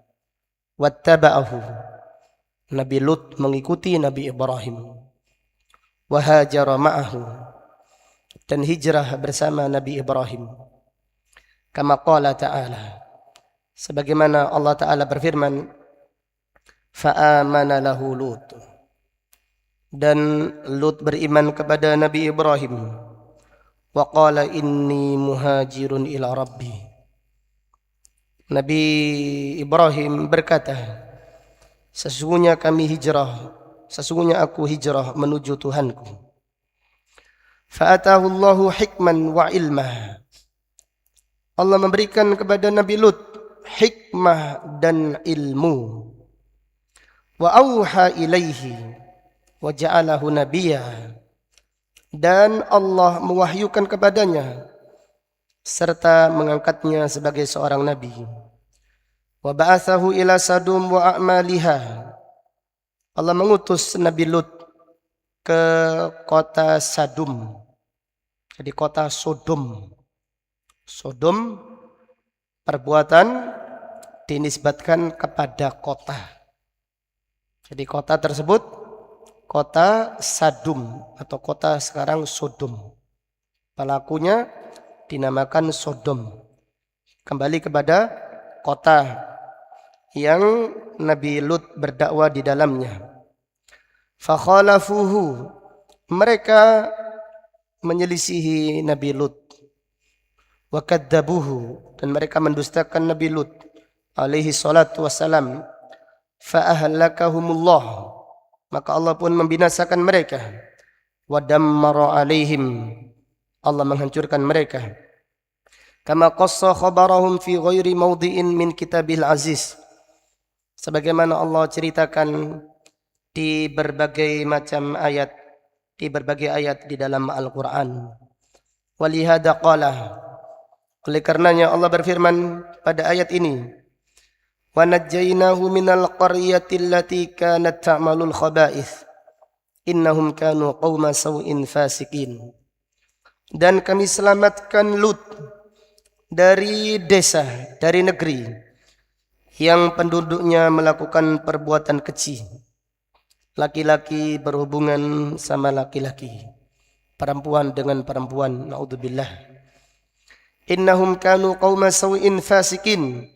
wattaba'ahu, Nabi Lut mengikuti Nabi Ibrahim, wa hajara ma'ahu, dan hijrah bersama Nabi Ibrahim. Kama qala ta'ala, sebagaimana Allah Ta'ala berfirman, fa'amana lahu Lut, dan Lut beriman kepada Nabi Ibrahim, wa qala inni muhajirun ila rabbi, Nabi Ibrahim berkata, sesungguhnya aku hijrah menuju Tuhanku. Fa'atahu Allahu hikman wa ilmah, Allah memberikan kepada Nabi Lut hikmah dan ilmu. Wa auha ilaihi wa ja'alahu nabiyya, dan Allah mewahyukan kepadanya serta mengangkatnya sebagai seorang nabi. Wa ba'athahu ila Sadum wa a'maliha, Allah mengutus Nabi Lut ke kota Sadum, jadi kota Sodom. Sodom perbuatan dinisbatkan kepada kota. Jadi kota tersebut kota Sadum atau kota sekarang Sodom. Pelakunya dinamakan Sodom. Kembali kepada kota yang Nabi Lut berdakwah di dalamnya. Fakhalafuhu, mereka menyelisihi Nabi Lut. Wa kadzabuhu, dan mereka mendustakan Nabi Lut alaihi salatu wassalam. Fa ahlakahumullah, maka Allah pun membinasakan mereka. Wa dammara alaihim, Allah menghancurkan mereka. Kama qassa khabarahum fi ghairi mawdi'in min kitabil aziz, sebagaimana Allah ceritakan di berbagai macam ayat, di berbagai ayat di dalam Al-Qur'an. Walihada qala, oleh karenanya Allah berfirman pada ayat ini, wa najjaynahu minal qaryati allati kanat ta'malul khaba'ith innahum kanu qauma sawin fasikin, dan kami selamatkan Lut dari desa, dari negeri yang penduduknya melakukan perbuatan keji, laki-laki berhubungan sama laki-laki, perempuan dengan perempuan, naudzubillah. Innahum kanu qauma sawin fasikin,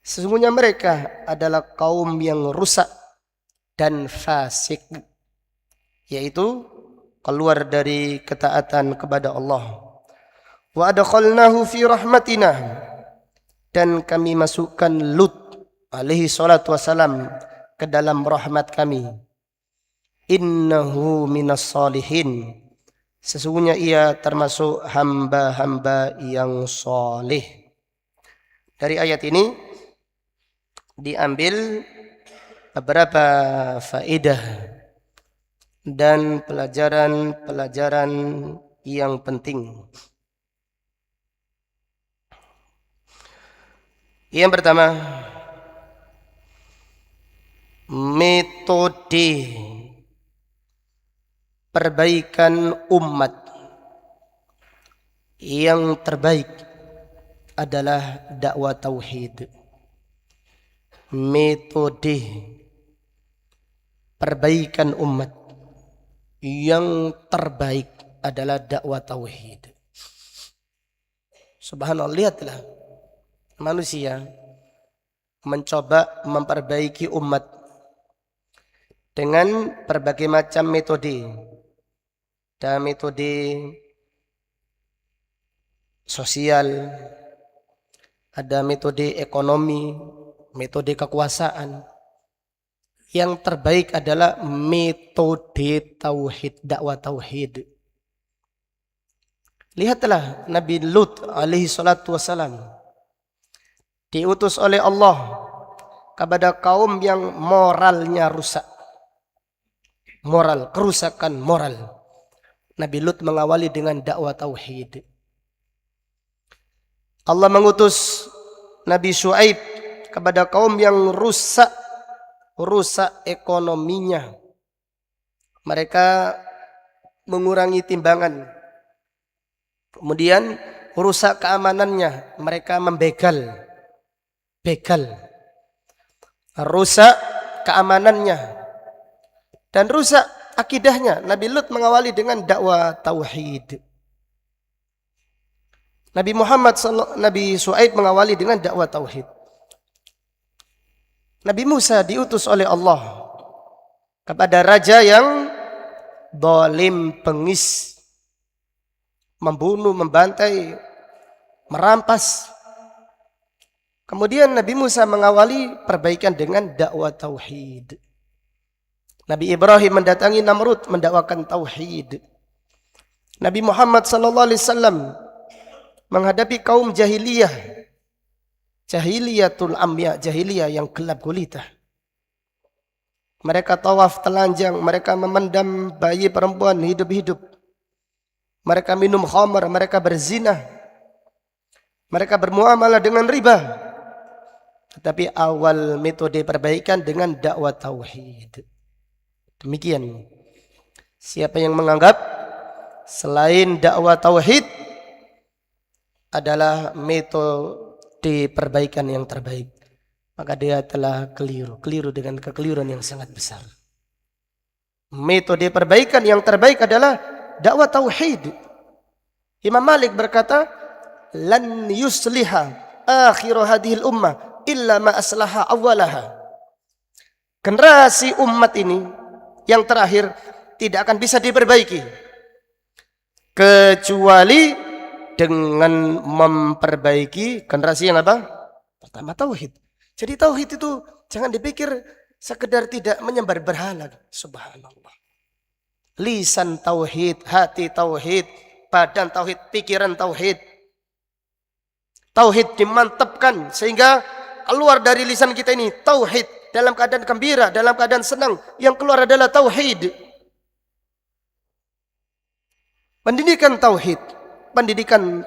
sesungguhnya mereka adalah kaum yang rusak dan fasik, yaitu keluar dari ketaatan kepada Allah. Wa adkhalnahu fi rahmatina, dan kami masukkan Lut alaihi salatu wassalam ke dalam rahmat kami. Innahu minas salihin, sesungguhnya ia termasuk hamba-hamba yang soleh. Dari ayat ini diambil beberapa faedah dan pelajaran-pelajaran yang penting. Yang pertama, metode perbaikan umat yang terbaik adalah dakwah tauhid. Metode perbaikan umat yang terbaik adalah dakwah tauhid. Subhanallah, lihatlah manusia mencoba memperbaiki umat dengan berbagai macam metode. Ada metode sosial, ada metode ekonomi, metode kekuasaan. Yang terbaik adalah metode tauhid, dakwah tauhid. Lihatlah Nabi Lut alaihi salatu wassalam diutus oleh Allah kepada kaum yang moralnya rusak. Moral, kerusakan moral. Nabi Lut mengawali dengan dakwah tauhid. Allah mengutus Nabi Syuaib kepada kaum yang rusak ekonominya. Mereka mengurangi timbangan. Kemudian rusak keamanannya, mereka membegal. rusak keamanannya, dan rusak akidahnya. Nabi Lut mengawali dengan dakwah tauhid. Nabi Shu'aib mengawali dengan dakwah tauhid. Nabi Musa diutus oleh Allah kepada raja yang zalim, pengis, membunuh, membantai, merampas. Kemudian Nabi Musa mengawali perbaikan dengan dakwah tauhid. Nabi Ibrahim mendatangi Namrud mendakwakan tauhid. Nabi Muhammad SAW menghadapi kaum jahiliyatul amya, jahiliyah yang gelap gulita. Mereka tawaf telanjang, mereka memendam bayi perempuan hidup-hidup. Mereka minum khamar, mereka berzina. Mereka bermuamalah dengan riba. Tetapi awal metode perbaikan dengan dakwah tauhid. Demikian. Siapa yang menganggap selain dakwah tauhid adalah metode perbaikan yang terbaik, maka dia telah keliru dengan kekeliruan yang sangat besar. Metode perbaikan yang terbaik adalah dakwah tauhid. Imam Malik berkata, lan yusliha akhiru hadhil ummah illa ma aslaha awwalaha. Generasi umat ini yang terakhir tidak akan bisa diperbaiki kecuali dengan memperbaiki generasi yang apa? Pertama, tauhid. Jadi tauhid itu jangan dipikir sekedar tidak menyembah berhala. Subhanallah. Lisan tauhid, hati tauhid, badan tauhid, pikiran tauhid. Tauhid dimantapkan sehingga keluar dari lisan kita ini tauhid, dalam keadaan gembira, dalam keadaan senang, yang keluar adalah tauhid. Pendidikan tauhid, pendidikan.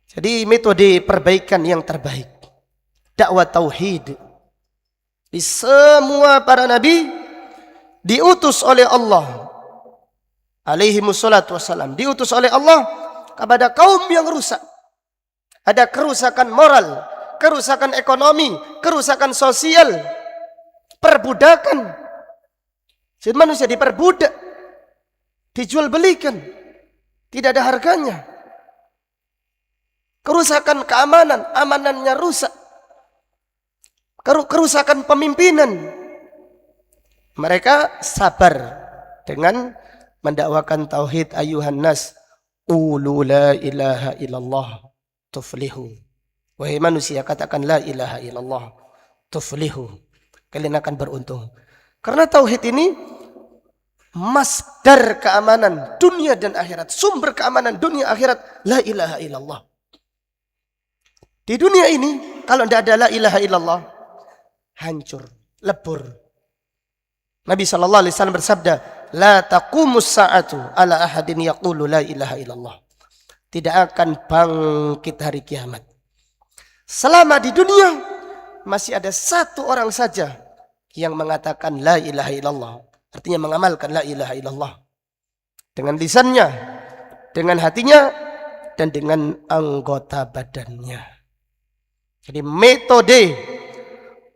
Jadi metode perbaikan yang terbaik dakwah tauhid. Di semua para nabi diutus oleh Allah alaihi wassalatu wassalam, diutus oleh Allah kepada kaum yang rusak. Ada kerusakan moral, kerusakan ekonomi, kerusakan sosial, perbudakan. Jadi manusia diperbudak, dijual belikan, tidak ada harganya. Kerusakan keamanan, amanannya rusak. Kerusakan pemimpinan. Mereka sabar dengan mendakwakan tauhid. Ayuhan nas, qulu la ilaha illallah tuflihu. Wahai manusia, katakan la ilaha illallah tuflihu. Kalian akan beruntung. Karena tauhid ini masdar keamanan dunia dan akhirat, sumber keamanan dunia akhirat. La ilaha illallah. Di dunia ini kalau tidak ada la ilaha illallah, hancur, lebur. Nabi SAW bersabda, la taqumus sa'atu ala ahadin yaqulu la ilaha illallah. Tidak akan bangkit hari kiamat selama di dunia masih ada satu orang saja yang mengatakan la ilaha illallah. Artinya mengamalkan la ilaha illallah dengan lisannya, dengan hatinya, dan dengan anggota badannya. Jadi metode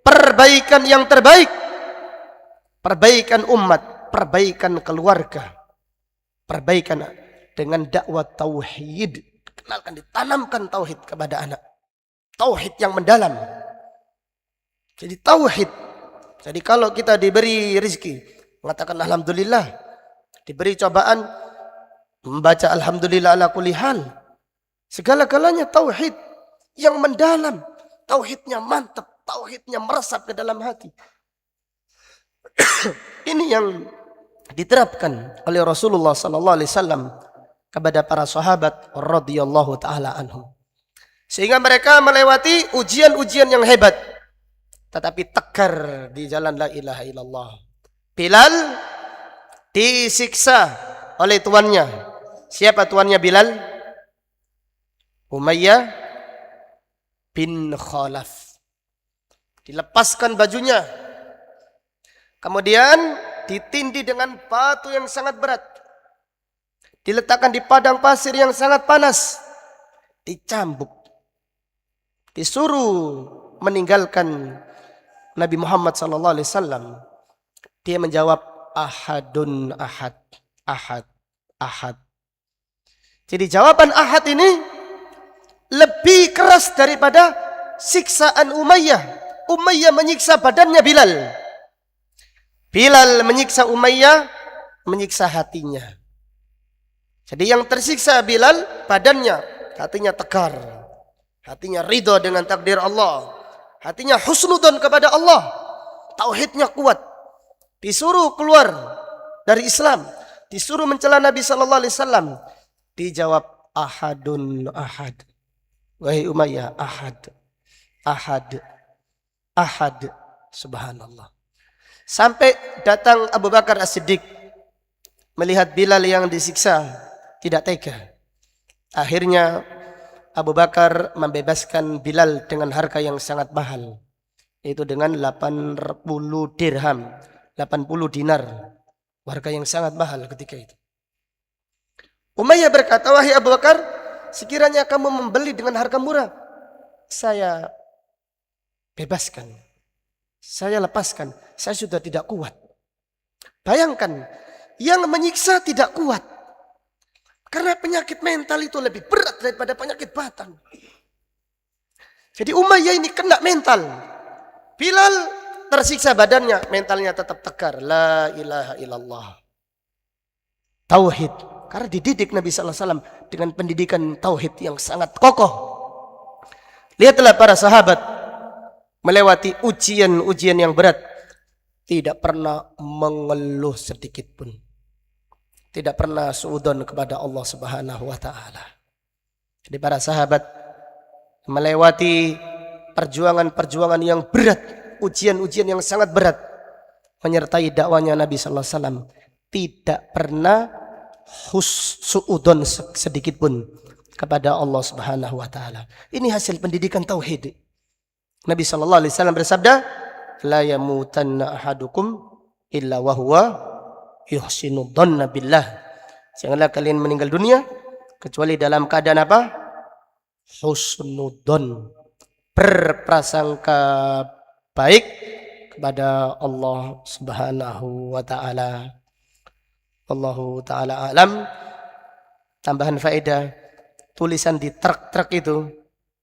perbaikan yang terbaik, perbaikan umat, perbaikan keluarga, perbaikan dengan dakwah tauhid. Kenalkan, ditanamkan tauhid kepada anak. Tauhid yang mendalam. Jadi tauhid. Jadi kalau kita diberi rezeki, mengatakan alhamdulillah. Diberi cobaan, membaca alhamdulillah ala kulli hal. Segala-galanya tauhid yang mendalam. Tauhidnya mantap, tauhidnya meresap ke dalam hati. Ini yang diterapkan oleh Rasulullah SAW kepada para sahabat radhiyallahu taala anhum. Sehingga mereka melewati ujian-ujian yang hebat, tetapi tegar di jalan la ilaha illallah. Bilal disiksa oleh tuannya. Siapa tuannya Bilal? Umayyah bin Khalaf. Dilepaskan bajunya, kemudian ditindih dengan batu yang sangat berat, diletakkan di padang pasir yang sangat panas, dicambuk, disuruh meninggalkan Nabi Muhammad SAW, dia menjawab ahadun ahad, ahad, ahad. Jadi jawaban ahad ini lebih keras daripada siksaan Umayyah. Umayyah menyiksa badannya Bilal. Bilal menyiksa Umayyah, menyiksa hatinya. Jadi yang tersiksa Bilal badannya, hatinya tegar, hatinya ridho dengan takdir Allah, hatinya husnudon kepada Allah, tauhidnya kuat. Disuruh keluar dari Islam, disuruh mencela Nabi sallallahu alaihi wasallam, dijawab ahadun ahad. Wahai Umayyah, ahad, ahad, ahad. Subhanallah. Sampai datang Abu Bakar As-Siddiq melihat Bilal yang disiksa, tidak tega. Akhirnya Abu Bakar membebaskan Bilal dengan harga yang sangat mahal, yaitu dengan 80 dirham, 80 dinar. Harga yang sangat mahal ketika itu. Umayyah berkata, wahai Abu Bakar, sekiranya kamu membeli dengan harga murah, saya bebaskan, saya lepaskan, saya sudah tidak kuat. Bayangkan, yang menyiksa tidak kuat, karena penyakit mental itu lebih berat daripada penyakit badan. Jadi Umayyah ini kena mental. Bilal tersiksa badannya, mentalnya tetap tegar. La ilaha illallah. Tauhid. Karena dididik Nabi SAW dengan pendidikan tauhid yang sangat kokoh. Lihatlah para sahabat melewati ujian-ujian yang berat, tidak pernah mengeluh sedikit pun. Tidak pernah suudzon kepada Allah Subhanahu wa taala. Jadi para sahabat melewati perjuangan-perjuangan yang berat, ujian-ujian yang sangat berat, menyertai dakwanya Nabi sallallahu alaihi wasallam, tidak pernah suudzon sedikit pun kepada Allah Subhanahu wa taala. Ini hasil pendidikan tauhid. Nabi sallallahu alaihi wasallam bersabda, "La yamutanna ahadukum illa wa huwa yuhsinu dhanna billah." Janganlah kalian meninggal dunia kecuali dalam keadaan apa? Husnudzon, berprasangka baik kepada Allah Subhanahu wa taala. Allahu taala alam. Tambahan faedah, tulisan di truk-truk itu,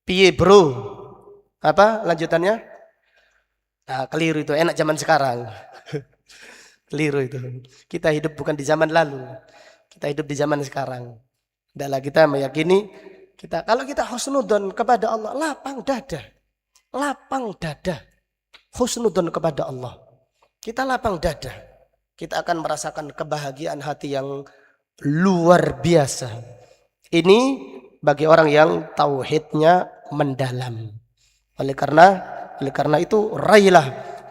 piye bro? Apa lanjutannya? Nah, keliru itu, enak zaman sekarang. Keliru itu. Kita hidup bukan di zaman lalu. Kita hidup di zaman sekarang. Adalah kita meyakini kalau kita husnudzon kepada Allah, lapang dada. Lapang dada. Husnudzon kepada Allah. Kita lapang dada. Kita akan merasakan kebahagiaan hati yang luar biasa. Ini bagi orang yang tauhidnya mendalam. Oleh karena itu raihlah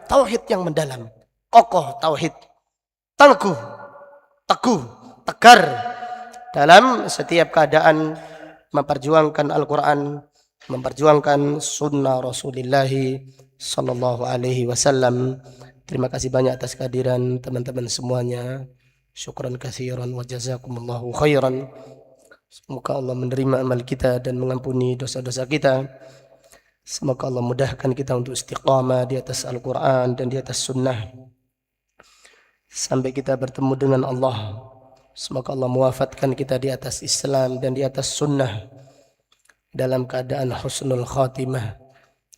tauhid yang mendalam. Kokoh tauhid. Tangguh, teguh, tegar dalam setiap keadaan memperjuangkan Al-Quran, memperjuangkan sunnah Rasulullah sallallahu alaihi wasallam. Terima kasih banyak atas kehadiran teman-teman semuanya. Syukran katsiran wa jazakumullahu khairan. Semoga Allah menerima amal kita dan mengampuni dosa-dosa kita. Semoga Allah mudahkan kita untuk istiqamah di atas Al-Quran dan di atas sunnah sampai kita bertemu dengan Allah. Semoga Allah mewafatkan kita di atas Islam dan di atas sunnah dalam keadaan husnul khatimah.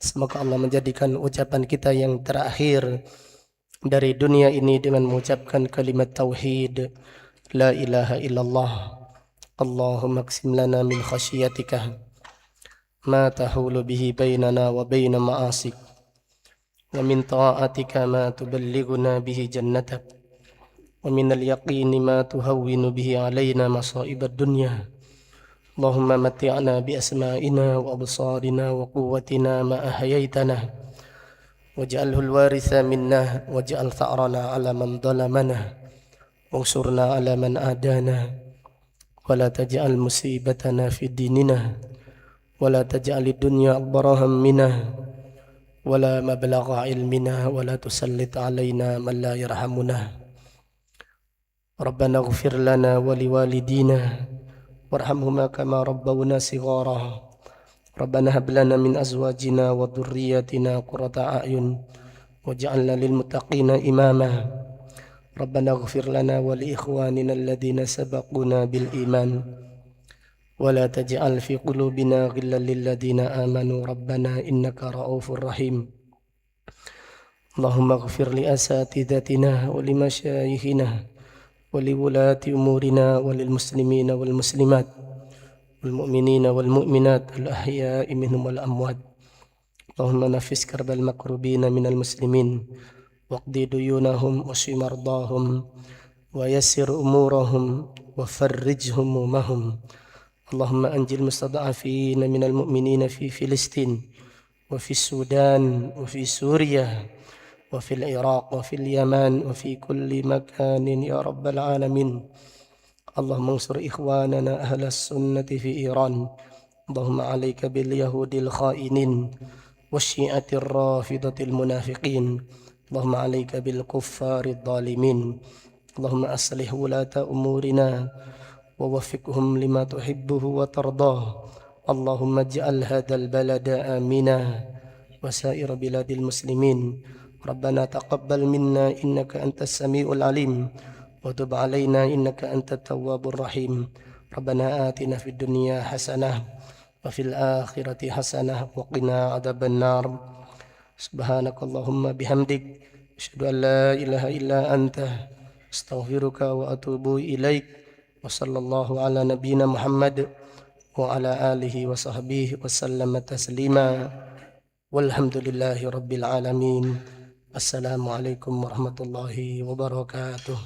Semoga Allah menjadikan ucapan kita yang terakhir dari dunia ini dengan mengucapkan kalimat tauhid, la ilaha illallah. Allahumma qsim lana min khasyiatika ma tahulu bihi bainana wa baina ma'asik, wa min ta'atika ma tuballighuna bihi jannatak, wa min al-yaqini ma tuhawwinu bihi alaina masa'ib ad-dunya. Allahumma mati'na bi asma'ina wa absarina wa quwwatina ma ahyaytana waj'alhu al-waritha minna waj'al tha'rana 'ala man dhalamana wansurna 'ala man adana wa la taj'al musibatana fi dinina wa la taj'al ad-dunya akbara hammina wa la mablagha ilmina wa la tusallit 'alaina man la yarhamuna. Rabbana ighfir lana wa liwalidina warhamhuma kama rabbawna shighara. ربنا هب لنا من أزواجنا وذرياتنا قرة أعين واجعلنا للمتقين إماما ربنا اغفر لنا ولإخواننا الذين سبقونا بالإيمان ولا تجعل في قلوبنا غلا للذين آمنوا ربنا إنك رؤوف رحيم اللهم اغفر لأساتذتنا ولمشايخنا ولولاة أمورنا وللمسلمين والمسلمات والمؤمنين والمؤمنات الأحياء منهم والأموات اللهم نفس كرب المكروبين من المسلمين واقض ديونهم واشف مرضاهم ويسر أمورهم وفرج همومهم اللهم أنجِ المستضعفين من المؤمنين في فلسطين وفي السودان وفي سوريا وفي العراق وفي اليمن وفي كل مكان يا رب العالمين اللهم انصر إخواننا أهل السنة في إيران اللهم عليك باليهود الخائنين والشيعة الرافضة المنافقين اللهم عليك بالكفار الظالمين اللهم أصلح ولاة أمورنا ووفقهم لما تحبه وترضاه اللهم اجعل هذا البلد آمنا وسائر بلاد المسلمين ربنا تقبل منا إنك أنت السميع العليم وتب علينا إنك أنت التواب الرحيم ربنا آتنا في الدنيا حسنة وفي الآخرة حسنة وقنا عذاب النار سبحانك اللهم بحمدك أشهد أن لا إله إلا أنت أستغفرك وأتوب إليك وصلى الله على نبينا محمد وعلى آله وصحبه وسلم تسليما والحمد لله رب العالمين السلام عليكم ورحمة الله وبركاته